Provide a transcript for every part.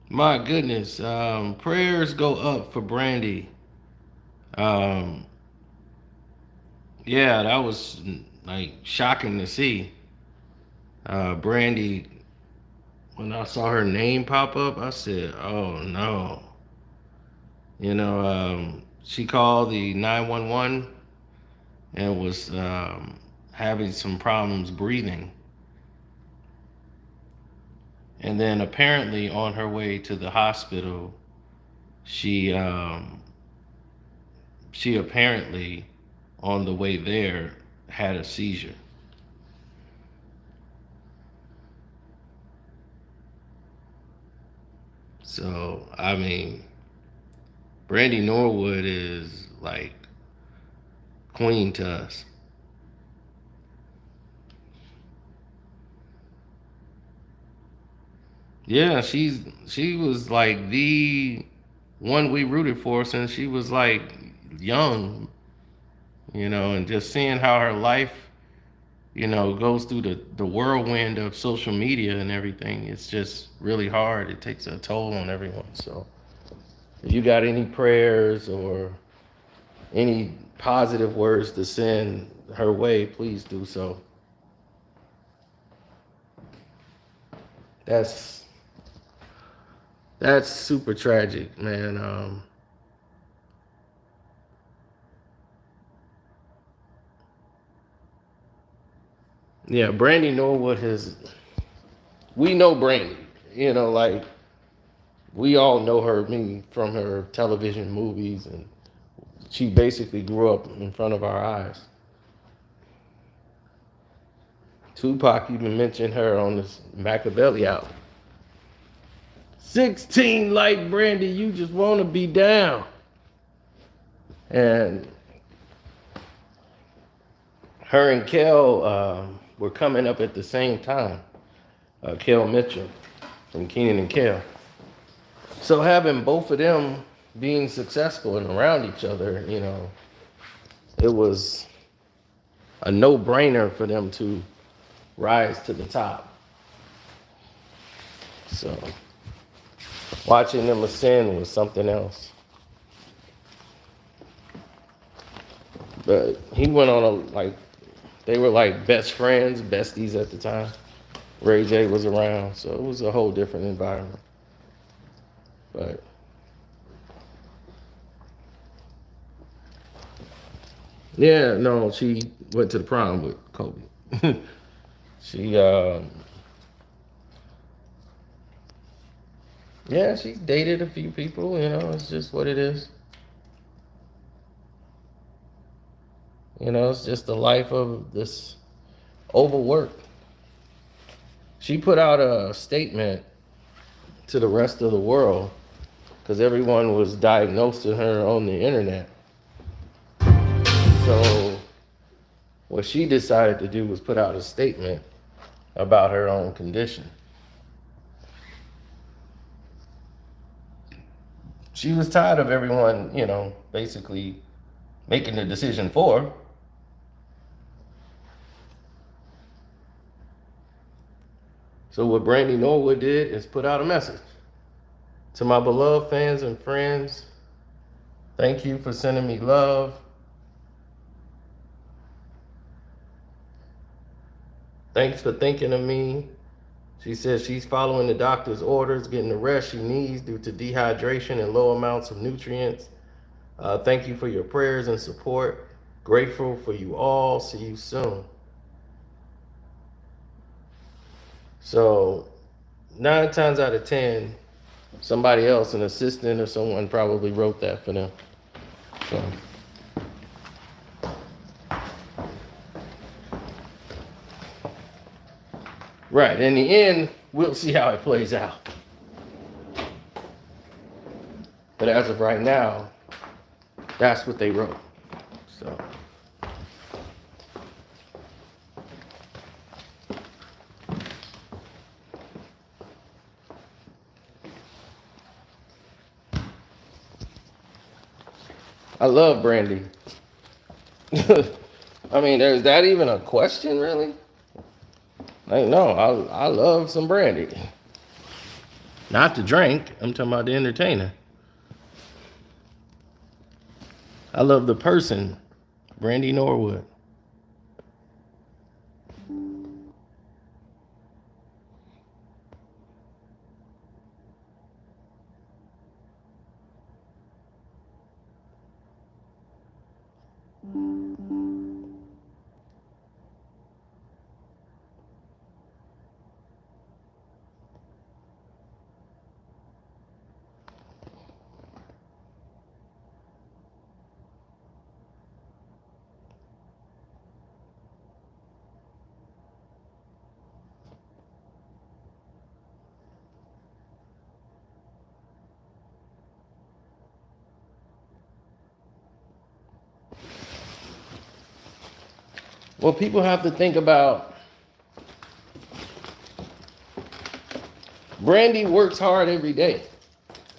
My goodness. Prayers go up for Brandy. Um, yeah, that was like shocking to see. Brandy, when I saw her name pop up, I said, "Oh no!" She called the 911 and was having some problems breathing, and then apparently on her way to the hospital, she she apparently on the way there had a seizure. So I mean, Brandy Norwood is like queen to us. Yeah, she was like the one we rooted for since she was like young, and just seeing how her life, goes through the whirlwind of social media and everything. It's just really hard. It takes a toll on everyone. So if you got any prayers or any positive words to send her way, please do so. That's that's super tragic, man. Yeah, Brandy Norwood has. We know Brandy. Like we all know her. I mean, from her television movies, and she basically grew up in front of our eyes. Tupac even mentioned her on this Machiavelli album. 16 like Brandy, you just want to be down. And her and Kel were coming up at the same time. Kel Mitchell from Keenan and Kel. So having both of them being successful and around each other, it was a no-brainer for them to rise to the top. So watching them ascend was something else. But he went on they were like best friends, besties at the time. Ray J was around, so it was a whole different environment. But yeah, no, she went to the prom with Kobe. she, yeah, she's dated a few people. It's just what it is. It's just the life of this overwork. She put out a statement to the rest of the world because everyone was diagnosing her on the internet. So what she decided to do was put out a statement about her own condition. She was tired of everyone, basically making the decision for her. So what Brandy Norwood did is put out a message to my beloved fans and friends. Thank you for sending me love. Thanks for thinking of me. She says she's following the doctor's orders, getting the rest she needs due to dehydration and low amounts of nutrients. Thank you for your prayers and support. Grateful for you all. See you soon. So, 9 times out of 10, somebody else, an assistant or someone, probably wrote that for them. So, right. In the end, we'll see how it plays out. But as of right now, that's what they wrote. So, I love Brandy. I mean, is that even a question, really? Like, no, I love some Brandy. Not the drink. I'm talking about the entertainer. I love the person, Brandy Norwood. Well, people have to think about Brandy works hard every day.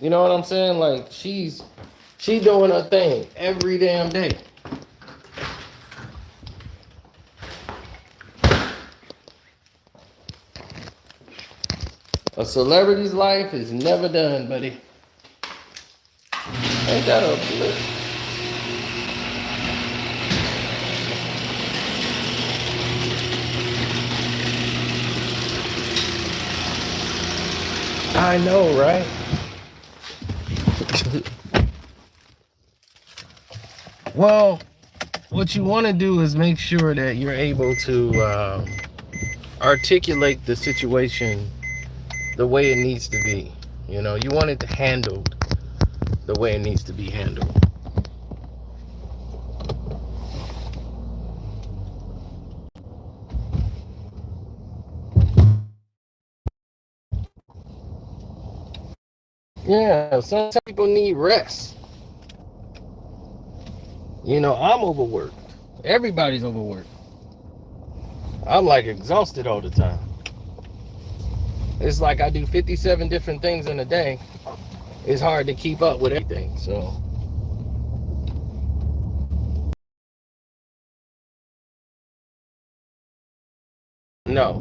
You know what I'm saying? Like she doing her thing every damn day. A celebrity's life is never done, buddy. Ain't that a blip? I know, right? Well, what you want to do is make sure that you're able to articulate the situation the way it needs to be. You know, you want it handled the way it needs to be handled. Yeah, some people need rest. You know, I'm overworked. Everybody's overworked. I'm like exhausted all the time. It's like I do 57 different things in a day. It's hard to keep up with everything. So, no.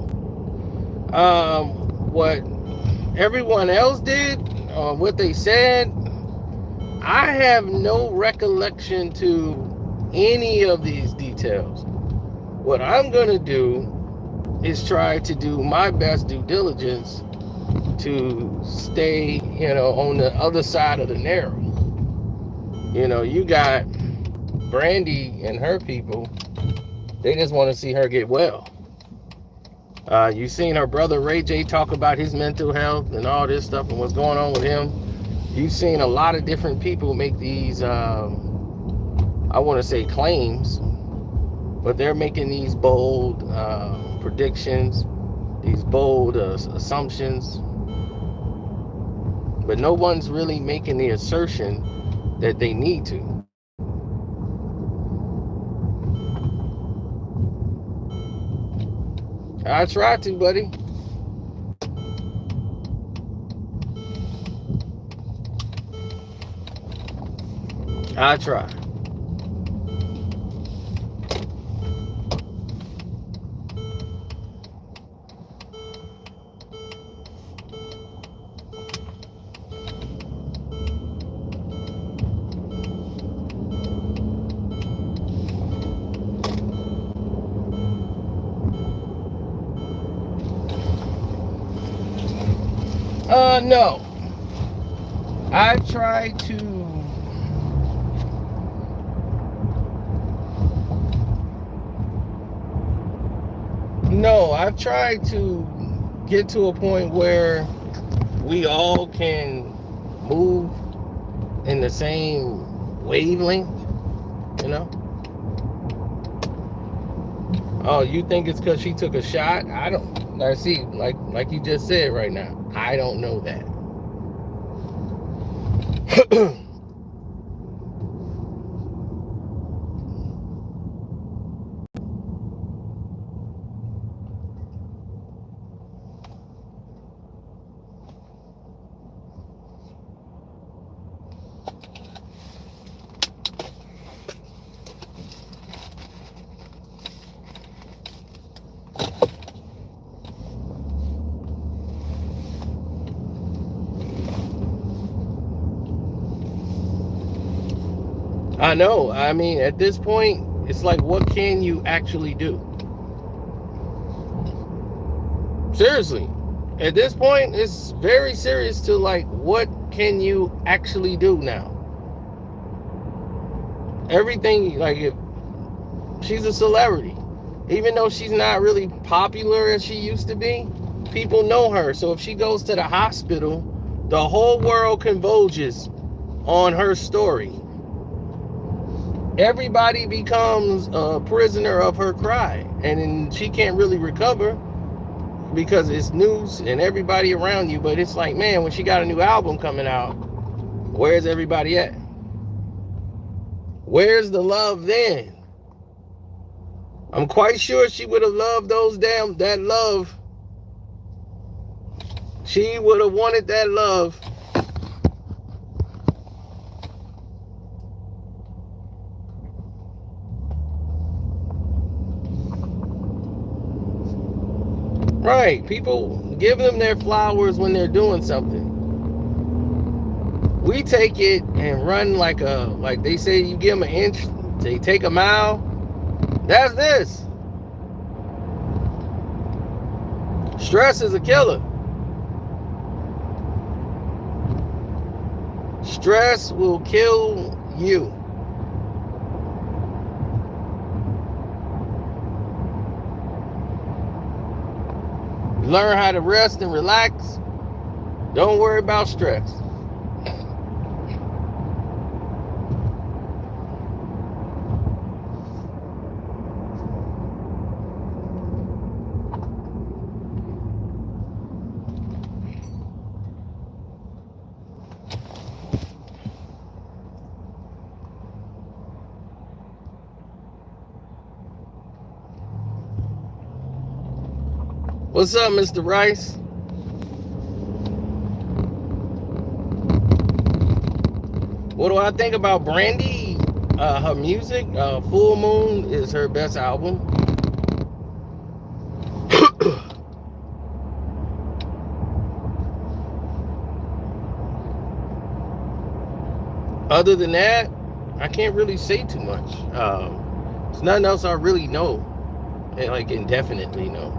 What everyone else did, what they said, I have no recollection to any of these details. What I'm going to do is try to do my best due diligence to stay, on the other side of the narrow. You got Brandy and her people, they just want to see her get well. You've seen her brother Ray J talk about his mental health and all this stuff and what's going on with him. You've seen a lot of different people make these, I want to say claims, but they're making these bold predictions, these bold assumptions. But no one's really making the assertion that they need to. I try to, buddy. I try. No. I've tried to get to a point where we all can move in the same wavelength, you know? Oh, you think it's because she took a shot? I don't. I see, like you just said right now. I don't know that. I know. I mean, at this point, it's like, what can you actually do? Seriously. At this point, it's very serious to like, what can you actually do now? Everything, like, if she's a celebrity, even though she's not really popular as she used to be, people know her. So if she goes to the hospital, the whole world converges on her story. Everybody becomes a prisoner of her cry, and then she can't really recover because it's news and everybody around you. But it's like, man, when she got a new album coming out, where's everybody at? Where's the love then? I'm quite sure she would have loved that love. She would have wanted that love. Right. People give them their flowers when they're doing something. We take it and run like they say, you give them an inch, they take a mile. That's this. Stress is a killer. Stress will kill you. Learn how to rest and relax. Don't worry about stress. What's up, Mr. Rice? What do I think about Brandy? Her music, Full Moon is her best album. Other than that, I can't really say too much. There's nothing else I really know, like indefinitely know.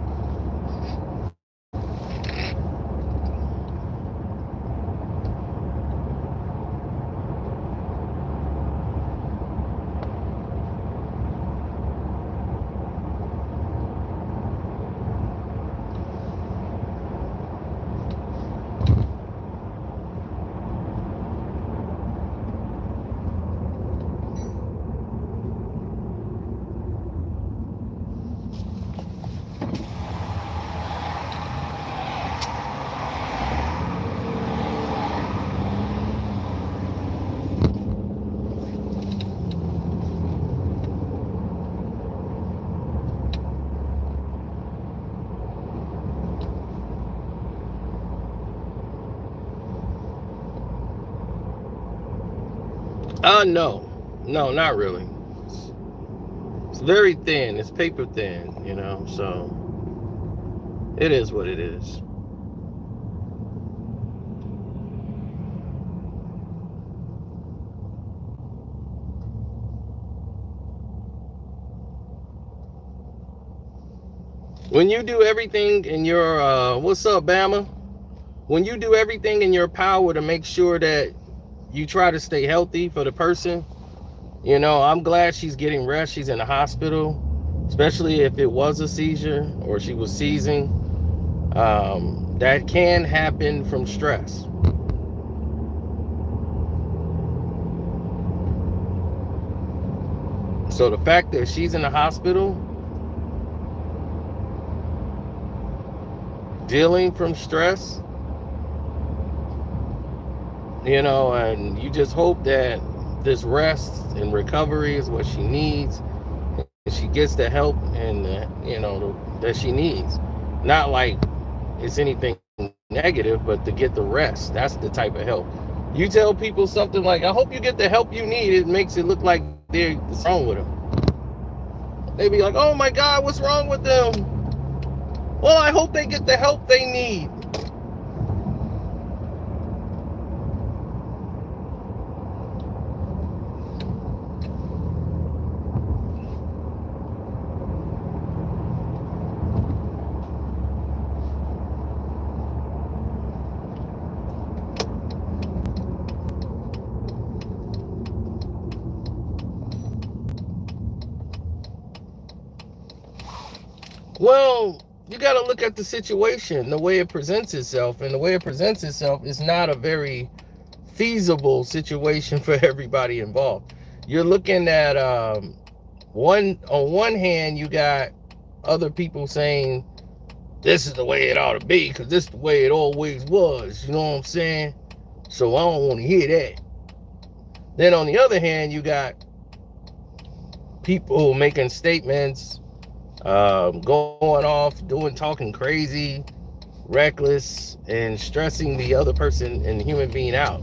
No, not really. It's very thin. It's paper thin, so it is what it is. When you do everything in your, what's up, Bama? When you do everything in your power to make sure that you try to stay healthy for the person, I'm glad she's getting rest. She's in the hospital, especially if it was a seizure or she was seizing. That can happen from stress. So the fact that she's in the hospital dealing from stress, and you just hope that this rest and recovery is what she needs, and she gets the help and that she needs. Not like it's anything negative, but to get the rest. That's the type of help. You tell people something like, I hope you get the help you need, it makes it look like there's wrong with them. They be like, oh my God, what's wrong with them? Well, I hope they get the help they need. Well, you got to look at the situation, the way it presents itself, and the way it presents itself is not a very feasible situation for everybody involved. You're looking at one on one hand, you got other people saying this is the way it ought to be because this is the way it always was. You know what I'm saying? So I don't want to hear that. Then on the other hand, you got people making statements, going off, talking crazy, reckless, and stressing the other person and human being out.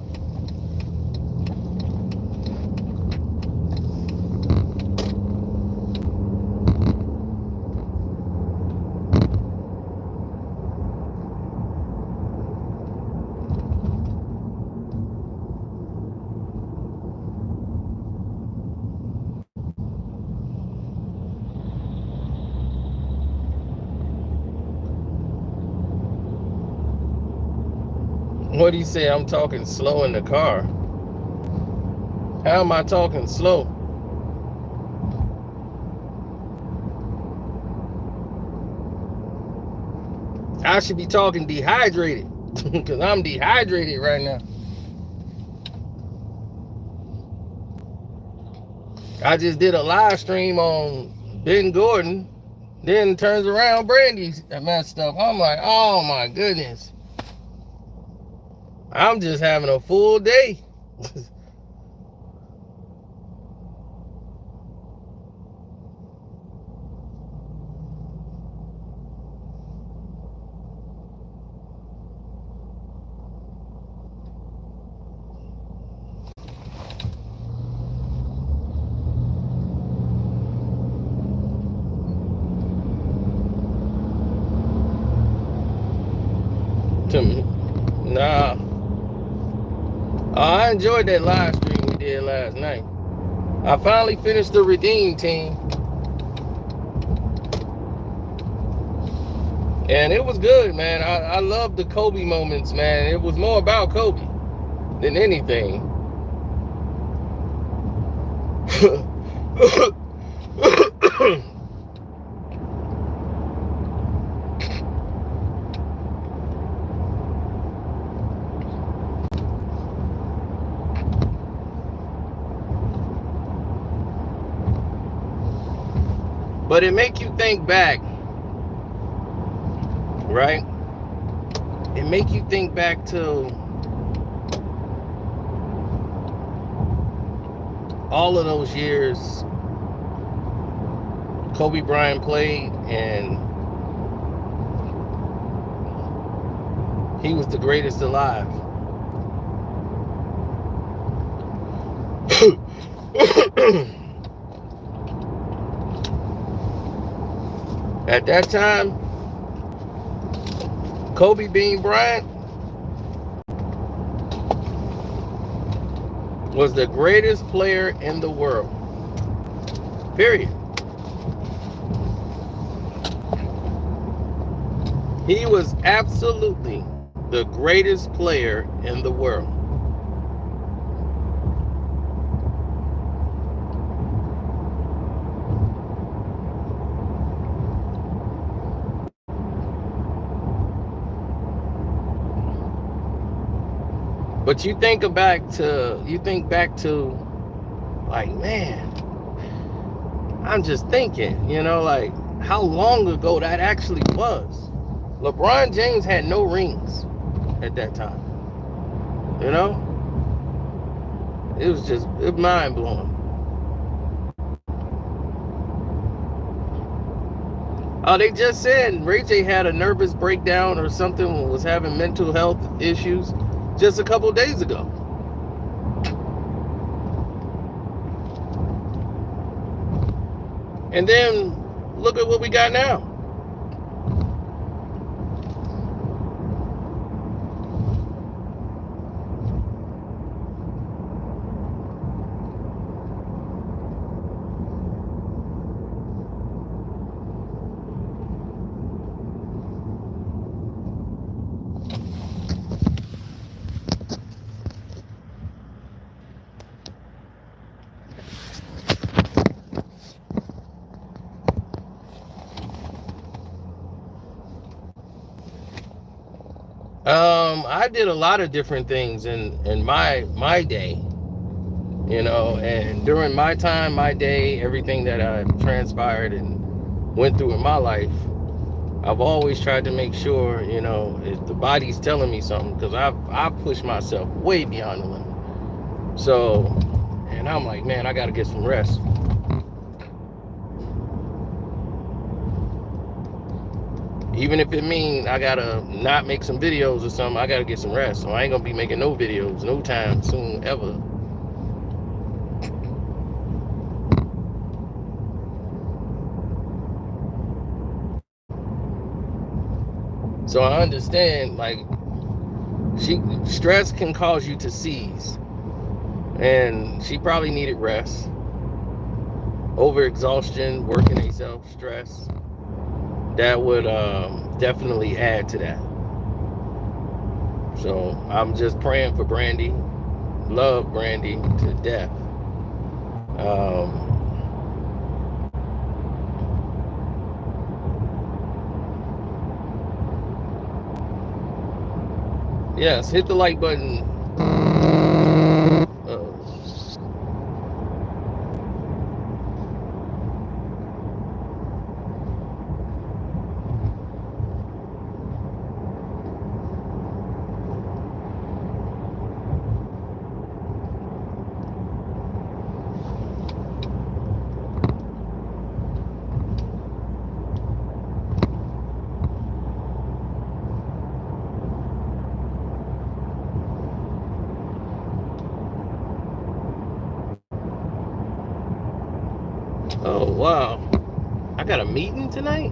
What do you say? I'm talking slow in the car. How am I talking slow? I should be talking dehydrated because I'm dehydrated right now. I just did a live stream on Ben Gordon, then turns around Brandy messed up. I'm like, oh my goodness. I'm just having a full day. To me. Nah. I enjoyed that live stream we did last night. I finally finished the Redeem team. And it was good, man. I love the Kobe moments, man. It was more about Kobe than anything. But it make you think back, right? It make you think back to all of those years Kobe Bryant played, and he was the greatest alive. At that time, Kobe Bean Bryant was the greatest player in the world. Period. He was absolutely the greatest player in the world. But you think back to, like, man, I'm just thinking, like how long ago that actually was. LeBron James had no rings at that time. It was just mind blowing. Oh, they just said Ray J had a nervous breakdown or something, was having mental health issues just a couple days ago. And then look at what we got now. I did a lot of different things in my day, and during my time, my day, everything that I transpired and went through in my life, I've always tried to make sure, if the body's telling me something, because I've pushed myself way beyond the limit. So, and I'm like, man, I got to get some rest. Even if it means I gotta not make some videos or something, I gotta get some rest. So I ain't gonna be making no videos no time soon ever. So I understand, like, stress can cause you to seize, and she probably needed rest, overexhaustion, working herself, stress. That would definitely add to that. So I'm just praying for Brandy. Love Brandy to death. Um, yes, hit the like button. Oh wow, I got a meeting tonight.